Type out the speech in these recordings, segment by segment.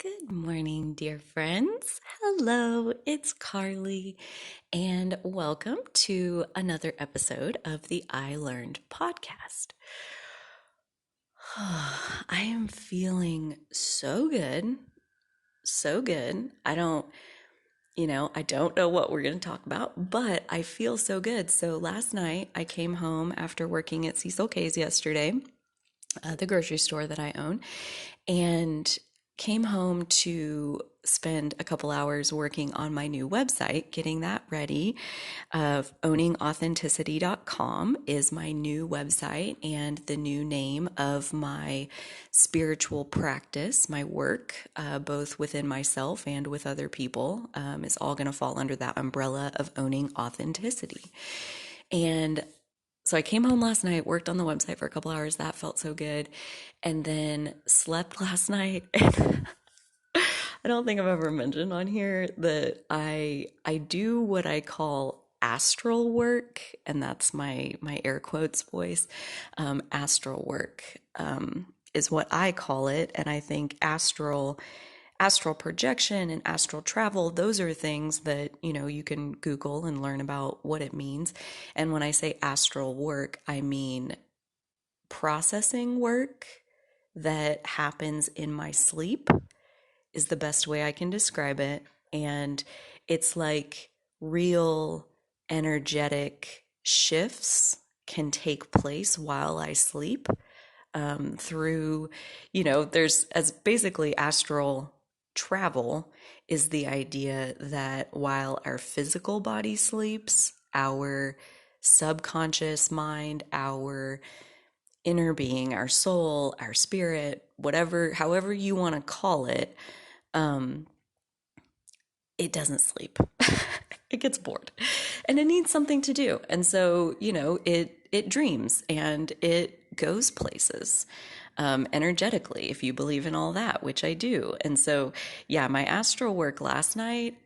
Good morning, dear friends. Hello, it's Carly, and welcome to another episode of the I Learned podcast. I am feeling so good, so good. I don't know what we're going to talk about, but I feel so good. So last night I came home after working at Cecil K's yesterday, the grocery store that I own, and came home to spend a couple hours working on my new website, getting that ready. Owningauthenticity.com is my new website and the new name of my spiritual practice, my work, both within myself and with other people, is all going to fall under that umbrella of owning authenticity. And so I came home last night, worked on the website for a couple hours. That felt so good. And then slept last night. I don't think I've ever mentioned on here that I do what I call astral work, and that's my air quotes voice. Astral work is what I call it, and I think astral projection and astral travel, those are things that you can Google and learn about what it means. And when I say astral work, I mean processing work that happens in my sleep is the best way I can describe it. And it's like real energetic shifts can take place while I sleep, through, there's as basically astral travel is the idea that while our physical body sleeps, our subconscious mind, our inner being, our soul, our spirit, whatever, however you want to call it, um, it doesn't sleep. It gets bored and it needs something to do. And so, it dreams and it goes places, energetically, if you believe in all that, which I do. And so, yeah, my astral work last night,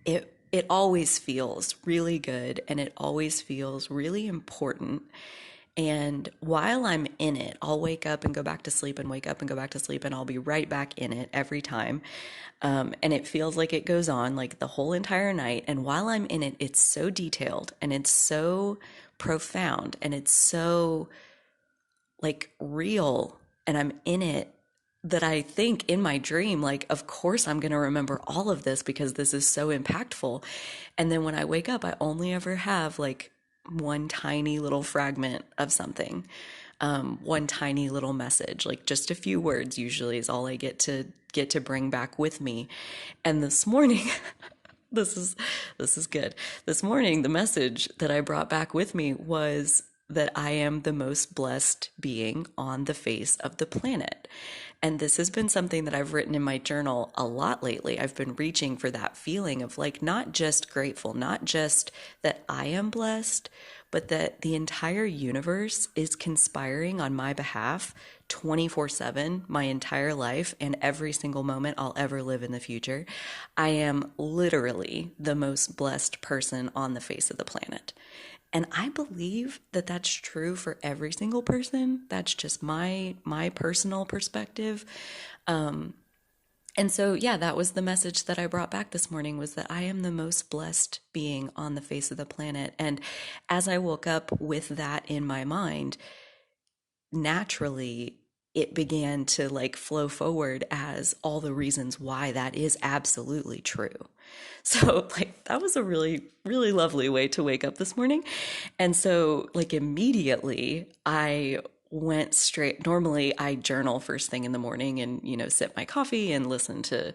it always feels really good and it always feels really important. And while I'm in it, I'll wake up and go back to sleep and wake up and go back to sleep, and I'll be right back in it every time. And it feels like it goes on like the whole entire night. And while I'm in it, it's so detailed and it's so profound and it's so like real. And I'm in it that I think in my dream, like, of course I'm going to remember all of this because this is so impactful. And then when I wake up, I only ever have like one tiny little fragment of something, one tiny little message, like just a few words usually is all I get to bring back with me. And this morning, this is this is good. This morning, the message that I brought back with me was that I am the most blessed being on the face of the planet. And this has been something that I've written in my journal a lot lately. I've been reaching for that feeling of like not just grateful, not just that I am blessed, but that the entire universe is conspiring on my behalf 24/7, my entire life, and every single moment I'll ever live in the future. I am literally the most blessed person on the face of the planet. And I believe that that's true for every single person. That's just my personal perspective. And so, yeah, that was the message that I brought back this morning, was that I am the most blessed being on the face of the planet. And as I woke up with that in my mind, naturally it began to like flow forward as all the reasons why that is absolutely true. So like that was a really really lovely way to wake up this morning. And so like immediately I went straight. Normally I journal first thing in the morning and sip my coffee and listen to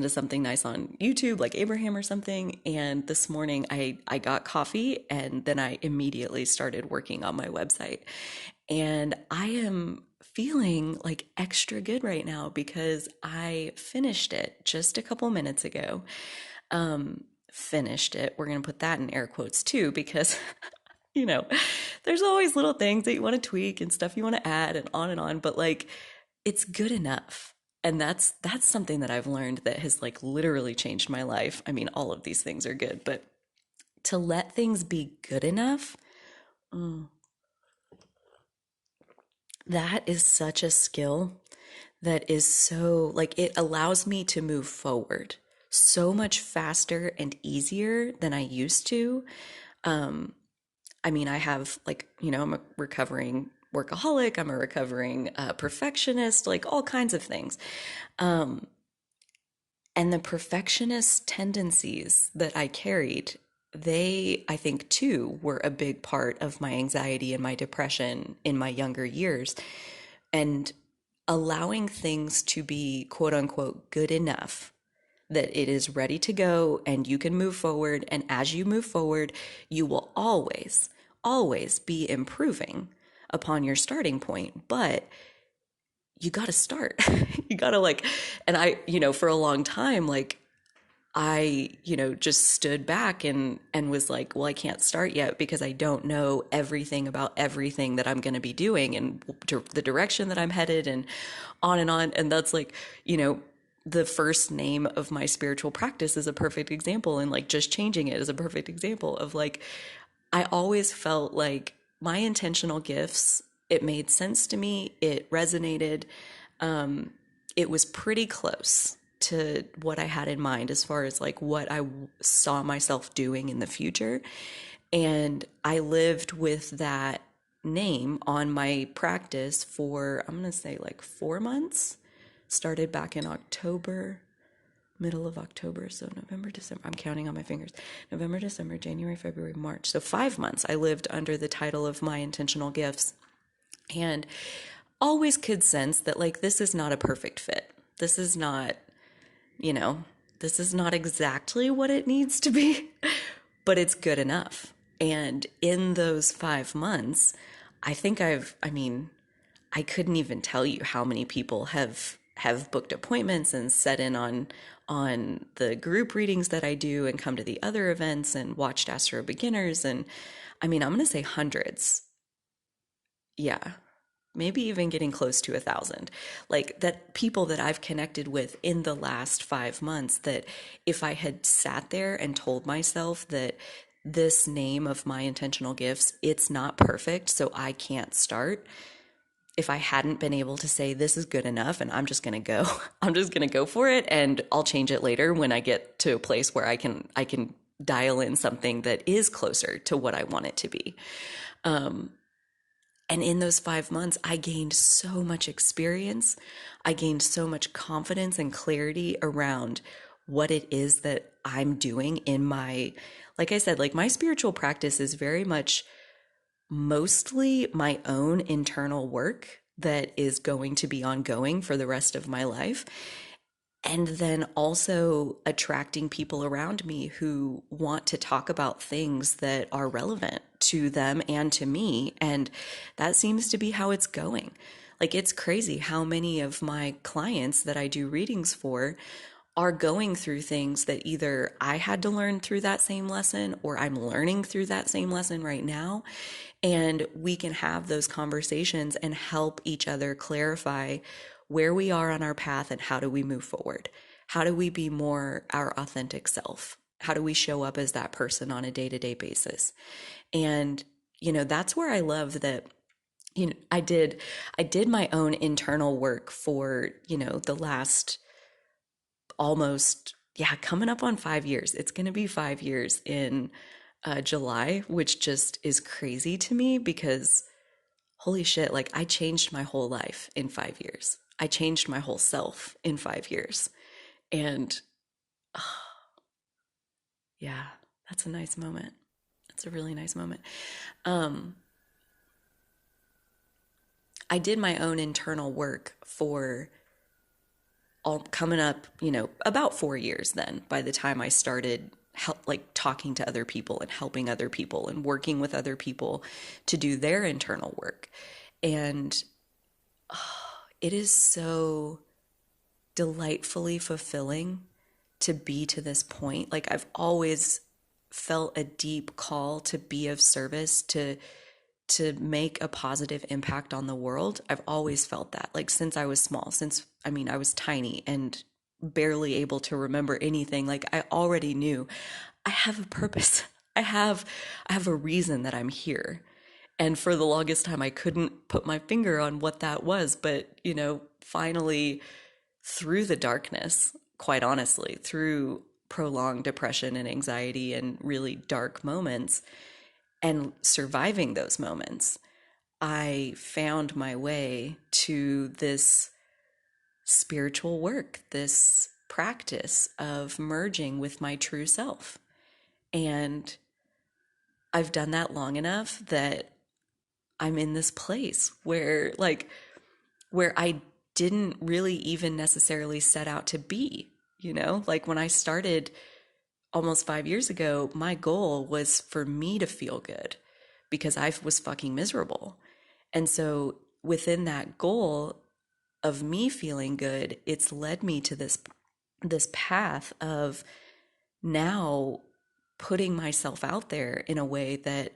something nice on YouTube like Abraham or something. And this morning I got coffee and then I immediately started working on my website. And I am feeling like extra good right now because I finished it just a couple minutes ago. Finished it. We're going to put that in air quotes too, because, you know, there's always little things that you want to tweak and stuff you want to add and on and on, but like it's good enough. And that's something that I've learned that has like literally changed my life. I mean, all of these things are good, but to let things be good enough, mm, that is such a skill that is so like it allows me to move forward so much faster and easier than I used to. Um, I mean, I have like, I'm a recovering workaholic, I'm a recovering perfectionist, like all kinds of things. Um, and the perfectionist tendencies that I carried, they, I think, too, were a big part of my anxiety and my depression in my younger years. And allowing things to be quote unquote good enough that it is ready to go and you can move forward. And as you move forward, you will always, always be improving upon your starting point. But you got to start. You got to like, and I, for a long time, like, I, just stood back and was like, well, I can't start yet because I don't know everything about everything that I'm going to be doing and the direction that I'm headed and on and on. And that's like, the first name of my spiritual practice is a perfect example. And like just changing it is a perfect example of like, I always felt like my intentional gifts, it made sense to me. It resonated. Um, it was pretty close to what I had in mind as far as like what I saw myself doing in the future. And I lived with that name on my practice for, I'm going to say like 4 months. Started back in October, middle of October. So November, December, I'm counting on my fingers. November, December, January, February, March. So 5 months I lived under the title of My Intentional Gifts. And always could sense that like this is not a perfect fit. This is not, you know, this is not exactly what it needs to be, but it's good enough. And in those 5 months, I mean, I couldn't even tell you how many people have booked appointments and set in on the group readings that I do and come to the other events and watched Astro Beginners. And I mean, I'm going to say hundreds. Yeah, maybe even getting close to 1,000. Like that people that I've connected with in the last 5 months that if I had sat there and told myself that this name of My Intentional Gifts, it's not perfect, so I can't start. If I hadn't been able to say this is good enough and I'm just going to go, I'm just going to go for it and I'll change it later when I get to a place where I can dial in something that is closer to what I want it to be. Um, and in those 5 months, I gained so much experience. I gained so much confidence and clarity around what it is that I'm doing in my, like I said, like my spiritual practice is very much mostly my own internal work that is going to be ongoing for the rest of my life. And then also attracting people around me who want to talk about things that are relevant to them and to me. And that seems to be how it's going. Like, it's crazy how many of my clients that I do readings for are going through things that either I had to learn through that same lesson or I'm learning through that same lesson right now. And we can have those conversations and help each other clarify where we are on our path and how do we move forward? How do we be more our authentic self? How do we show up as that person on a day to day basis? And, that's where I love that. I did my own internal work for, the last almost, yeah, coming up on 5 years. It's going to be 5 years in July, which just is crazy to me because holy shit, like I changed my whole life in 5 years. I changed my whole self in 5 years. And yeah, that's a nice moment. That's a really nice moment. Um, I did my own internal work for all coming up, about 4 years then by the time I started like talking to other people and helping other people and working with other people to do their internal work. And it is so delightfully fulfilling to be to this point. Like I've always felt a deep call to be of service, to make a positive impact on the world. I've always felt that. Like since I was small, since I mean I was tiny and barely able to remember anything, like I already knew I have a purpose. I have a reason that I'm here. And for the longest time, I couldn't put my finger on what that was. But, finally, through the darkness, quite honestly, through prolonged depression and anxiety and really dark moments, and surviving those moments, I found my way to this spiritual work, this practice of merging with my true self. And I've done that long enough that I'm in this place where I didn't really even necessarily set out to be, like when I started almost 5 years ago, my goal was for me to feel good because I was fucking miserable. And so within that goal of me feeling good, it's led me to this path of now putting myself out there in a way that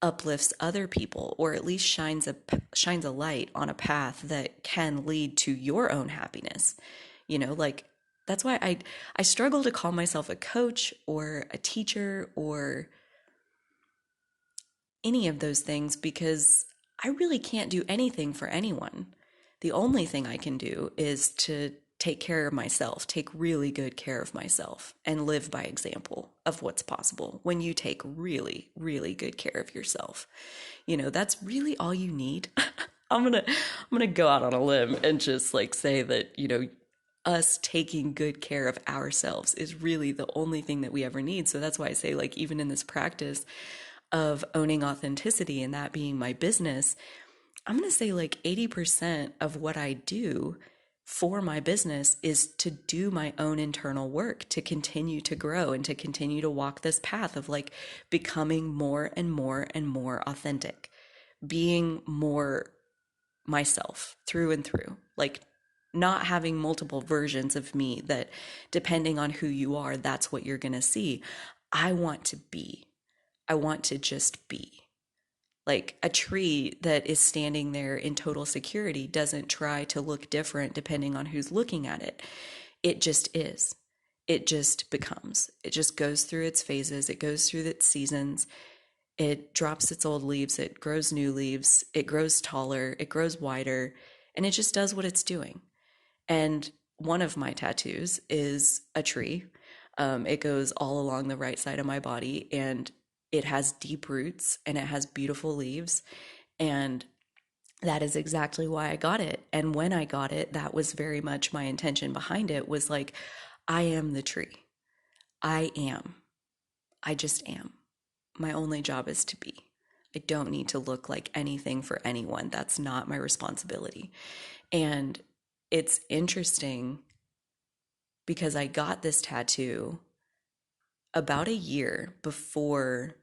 uplifts other people, or at least shines a light on a path that can lead to your own happiness. Like that's why I struggle to call myself a coach or a teacher or any of those things, because I really can't do anything for anyone. The only thing I can do is to take care of myself, take really good care of myself, and live by example of what's possible when you take really, really good care of yourself. That's really all you need. I'm gonna go out on a limb and just like say that, us taking good care of ourselves is really the only thing that we ever need. So that's why I say, like, even in this practice of owning authenticity and that being my business, I'm going to say like 80% of what I do for my business is to do my own internal work, to continue to grow and to continue to walk this path of like becoming more and more and more authentic, being more myself through and through, like not having multiple versions of me that depending on who you are, that's what you're going to see. I want to be. I want to just be. Like a tree that is standing there in total security doesn't try to look different depending on who's looking at it. It just is. It just becomes. It just goes through its phases, it goes through its seasons. It drops its old leaves, it grows new leaves, it grows taller, it grows wider, and it just does what it's doing. And one of my tattoos is a tree. It goes all along the right side of my body, and it has deep roots and it has beautiful leaves. And that is exactly why I got it. And when I got it, that was very much my intention behind it, was like, I am the tree. I am. I just am. My only job is to be. I don't need to look like anything for anyone. That's not my responsibility. And it's interesting because I got this tattoo about a year before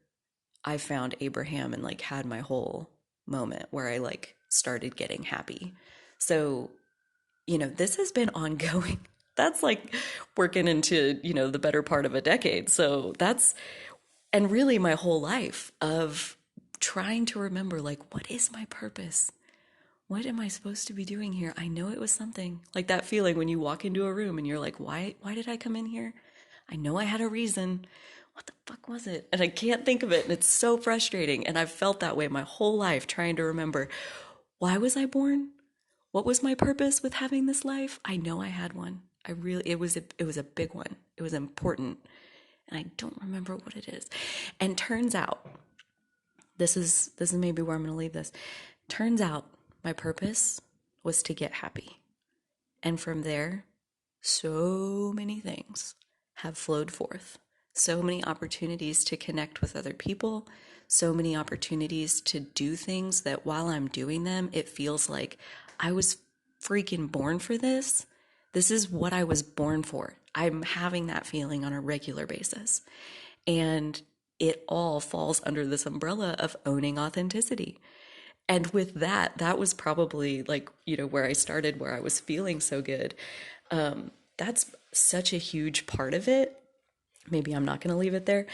I found Abraham and like had my whole moment where I like started getting happy. So, this has been ongoing. That's like working into, the better part of a decade. So and really my whole life of trying to remember, like, what is my purpose? What am I supposed to be doing here? I know it was something like that feeling when you walk into a room and you're like, why did I come in here? I know I had a reason. What the fuck was it? And I can't think of it. And it's so frustrating. And I've felt that way my whole life trying to remember, why was I born? What was my purpose with having this life? I know I had one. It was a big one. It was important. And I don't remember what it is. And turns out, this is maybe where I'm going to leave this. Turns out my purpose was to get happy. And from there, so many things have flowed forth. So many opportunities to connect with other people, so many opportunities to do things that while I'm doing them, it feels like I was freaking born for this. This is what I was born for. I'm having that feeling on a regular basis. And it all falls under this umbrella of owning authenticity. And with that, that was probably like, where I started, where I was feeling so good. That's such a huge part of it. Maybe I'm not going to leave it there.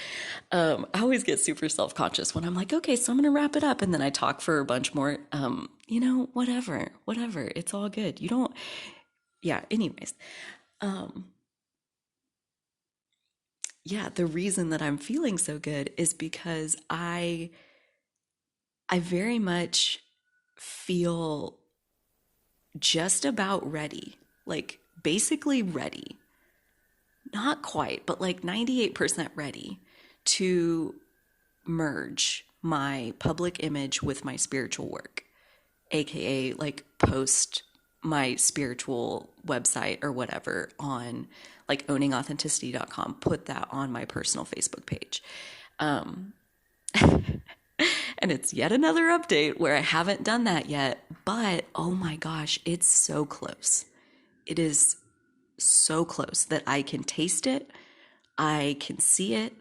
I always get super self conscious when I'm like, okay, so I'm going to wrap it up. And then I talk for a bunch more. Whatever. It's all good. You don't, yeah, anyways. Yeah, the reason that I'm feeling so good is because I very much feel just about ready, like basically ready. Not quite, but like 98% ready to merge my public image with my spiritual work, aka like post my spiritual website or whatever on like owningauthenticity.com, put that on my personal Facebook page. Um, and it's yet another update where I haven't done that yet, but oh my gosh, it's so close. It is so close that I can taste it. I can see it.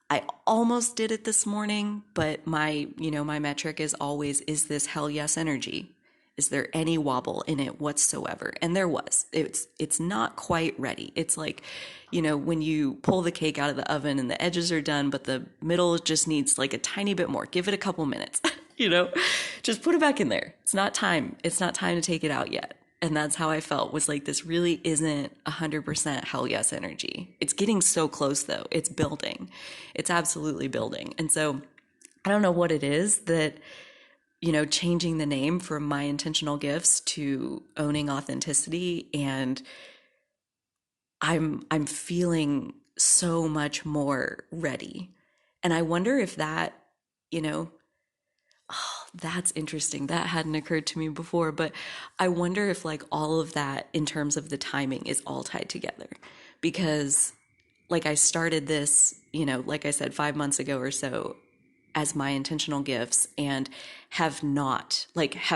I almost did it this morning, but my metric is always, is this hell yes energy? Is there any wobble in it whatsoever? And there was. It's not quite ready. It's like, when you pull the cake out of the oven and the edges are done, but the middle just needs like a tiny bit more. Give it a couple minutes, you know? Just put it back in there. It's not time. It's not time to take it out yet. And that's how I felt, was like, this really isn't 100% hell yes energy. It's getting so close though. It's building. It's absolutely building. And so I don't know what it is that, changing the name from My Intentional Gifts to Owning Authenticity, and I'm feeling so much more ready. And I wonder if that, you know, that's interesting. That hadn't occurred to me before, but I wonder if like all of that in terms of the timing is all tied together, because like I started this, like I said, 5 months ago or so as My Intentional Gifts, and have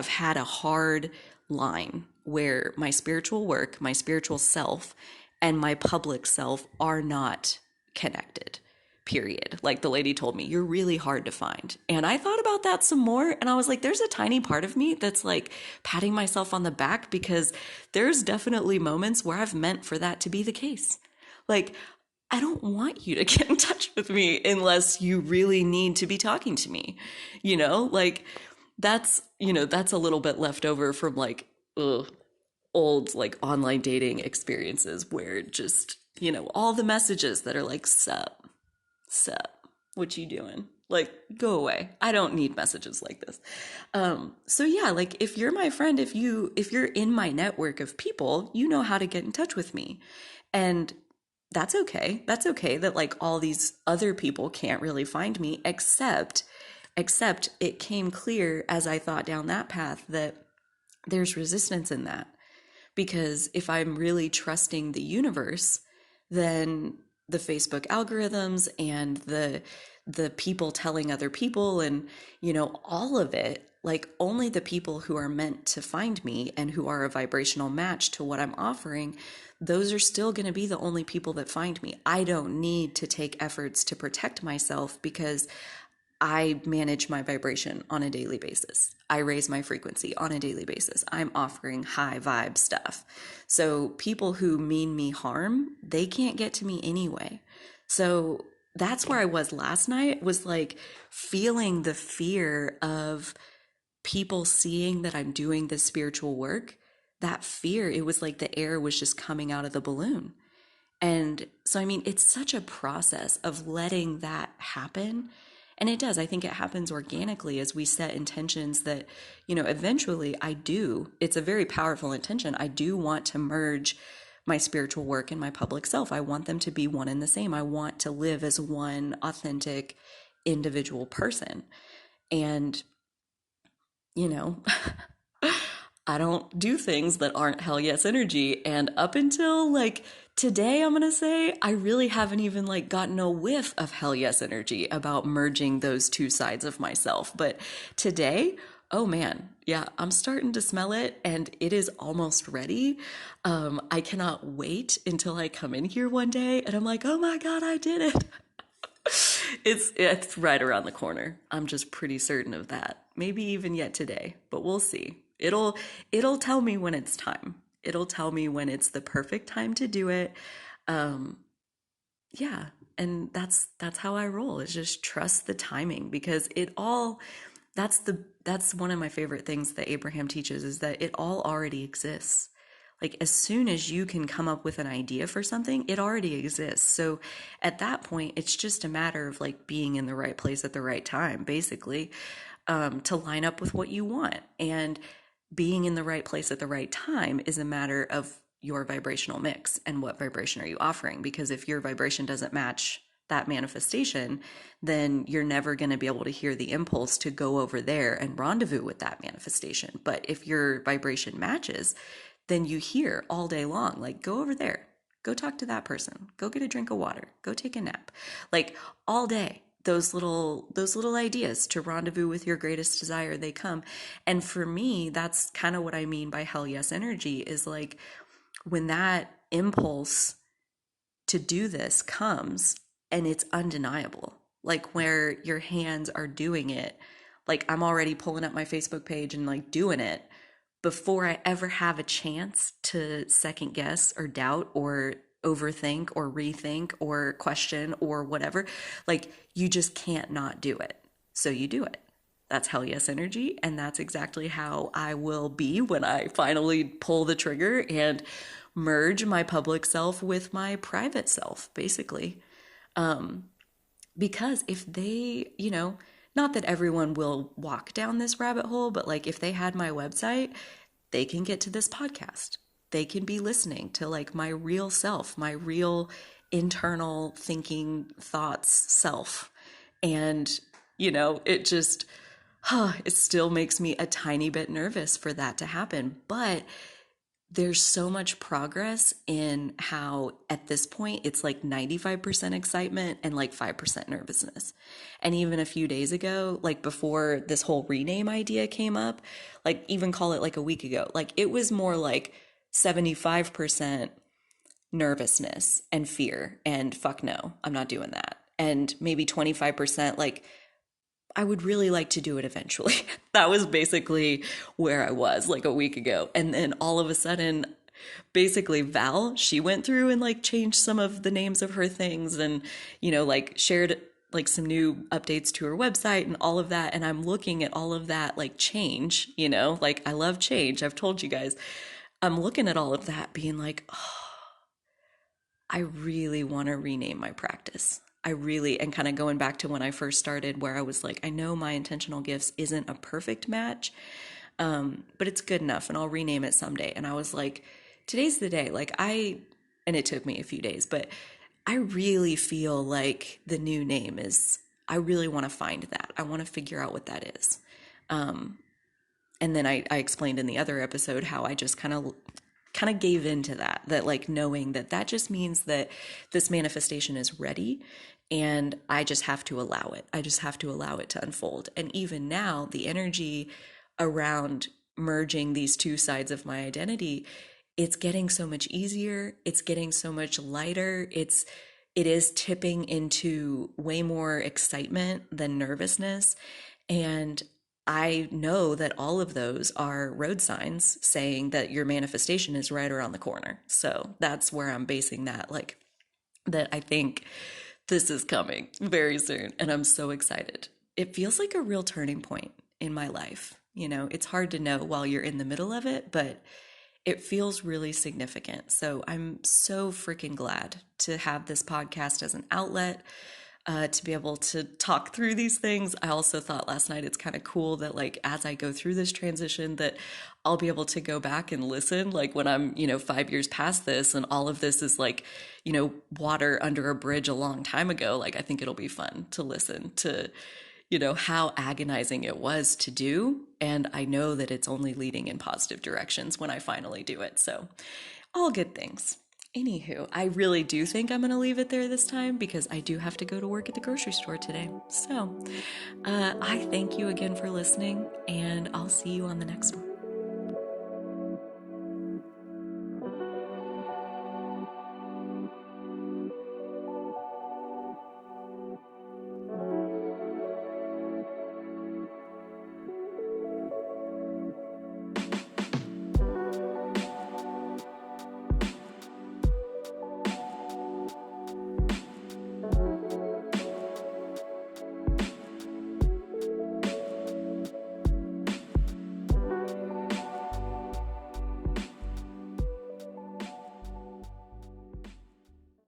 had a hard line where my spiritual work, my spiritual self, and my public self are not connected. Period. Like the lady told me, you're really hard to find. And I thought about that some more, and I was like, there's a tiny part of me that's like patting myself on the back, because there's definitely moments where I've meant for that to be the case. Like, I don't want you to get in touch with me unless you really need to be talking to me. Like that's a little bit left over from like old like online dating experiences where just, all the messages that are like, sup, what you doing? Like, go away. I don't need messages like this. So yeah, like if you're my friend, if you're in my network of people, you know how to get in touch with me. And that's okay. That's okay that like all these other people can't really find me, except it came clear as I thought down that path that there's resistance in that. Because if I'm really trusting the universe, then the Facebook algorithms and the people telling other people, and all of it, like only the people who are meant to find me and who are a vibrational match to what I'm offering, those are still going to be the only people that find me. I don't need to take efforts to protect myself, because I manage my vibration on a daily basis. I raise my frequency on a daily basis. I'm offering high vibe stuff. So people who mean me harm, they can't get to me anyway. So that's where I was last night, was like feeling the fear of people seeing that I'm doing this spiritual work. That fear, it was like the air was just coming out of the balloon. And so, I mean, it's such a process of letting that happen. And it does. I think it happens organically as we set intentions that, eventually it's a very powerful intention. I do want to merge my spiritual work and my public self. I want them to be one and the same. I want to live as one authentic individual person. And, you know, I don't do things that aren't hell yes energy. And up until like today, I'm going to say I really haven't even like gotten a whiff of hell yes energy about merging those two sides of myself. But today, oh man, yeah, I'm starting to smell it, and it is almost ready. I cannot wait until I come in here one day and I'm like, oh my God, I did it. It's right around the corner. I'm just pretty certain of that. Maybe even yet today, but we'll see. It'll tell me when it's time. It'll tell me when it's the perfect time to do it. Um, yeah, and that's how I roll. Is just trust the timing, because that's one of my favorite things that Abraham teaches, is that it all already exists. Like as soon as you can come up with an idea for something, it already exists. So at that point, it's just a matter of like being in the right place at the right time, basically. to line up with what you want. And being in the right place at the right time is a matter of your vibrational mix and what vibration are you offering. Because if your vibration doesn't match that manifestation, then you're never going to be able to hear the impulse to go over there and rendezvous with that manifestation. But if your vibration matches, then you hear all day long, like, go over there, go talk to that person, go get a drink of water, go take a nap, like all day. Those little ideas to rendezvous with your greatest desire, they come. And for me, that's kind of what I mean by hell yes energy, is like when that impulse to do this comes and it's undeniable, like where your hands are doing it, like I'm already pulling up my Facebook page and like doing it before I ever have a chance to second guess or doubt or overthink or rethink or question or whatever. Like you just can't not do it. So you do it. That's hell yes energy. And that's exactly how I will be when I finally pull the trigger and merge my public self with my private self, basically. Because if they, not that everyone will walk down this rabbit hole, but like if they had my website, they can get to this podcast. They can be listening to like my real self, my real internal thinking thoughts self. And, it just, it still makes me a tiny bit nervous for that to happen. But there's so much progress in how at this point it's like 95% excitement and like 5% nervousness. And even a few days ago, like before this whole rename idea came up, like even call it like a week ago, like it was more like 75% nervousness and fear and fuck no, I'm not doing that. And maybe 25% like I would really like to do it eventually. That was basically where I was like a week ago. And then all of a sudden, basically Val, she went through and like changed some of the names of her things and, like shared like some new updates to her website and all of that. And I'm looking at all of that like change, like I love change. I've told you guys, I'm looking at all of that being like, oh, I really want to rename my practice. I really, and kind of going back to when I first started, where I was like, I know my intentional gifts isn't a perfect match, but it's good enough and I'll rename it someday. And I was like, today's the day. And it took me a few days, but I really feel like the new name is, I really want to find that. I want to figure out what that is. And then I explained in the other episode how I just kind of gave into that like knowing that just means that this manifestation is ready and I just have to allow it. I just have to allow it to unfold. And even now, the energy around merging these two sides of my identity, it's getting so much easier. It's getting so much lighter. It is tipping into way more excitement than nervousness. And I know that all of those are road signs saying that your manifestation is right around the corner. So that's where I'm basing that, like, that I think this is coming very soon. And I'm so excited. It feels like a real turning point in my life. It's hard to know while you're in the middle of it, but it feels really significant. So I'm so freaking glad to have this podcast as an outlet, to be able to talk through these things. I also thought last night it's kind of cool that like as I go through this transition that I'll be able to go back and listen like when I'm 5 years past this and all of this is like water under a bridge a long time ago. Like I think it'll be fun to listen to how agonizing it was to do. And I know that it's only leading in positive directions when I finally do it. So all good things. Anywho, I really do think I'm going to leave it there this time because I do have to go to work at the grocery store today. So I thank you again for listening, and I'll see you on the next one.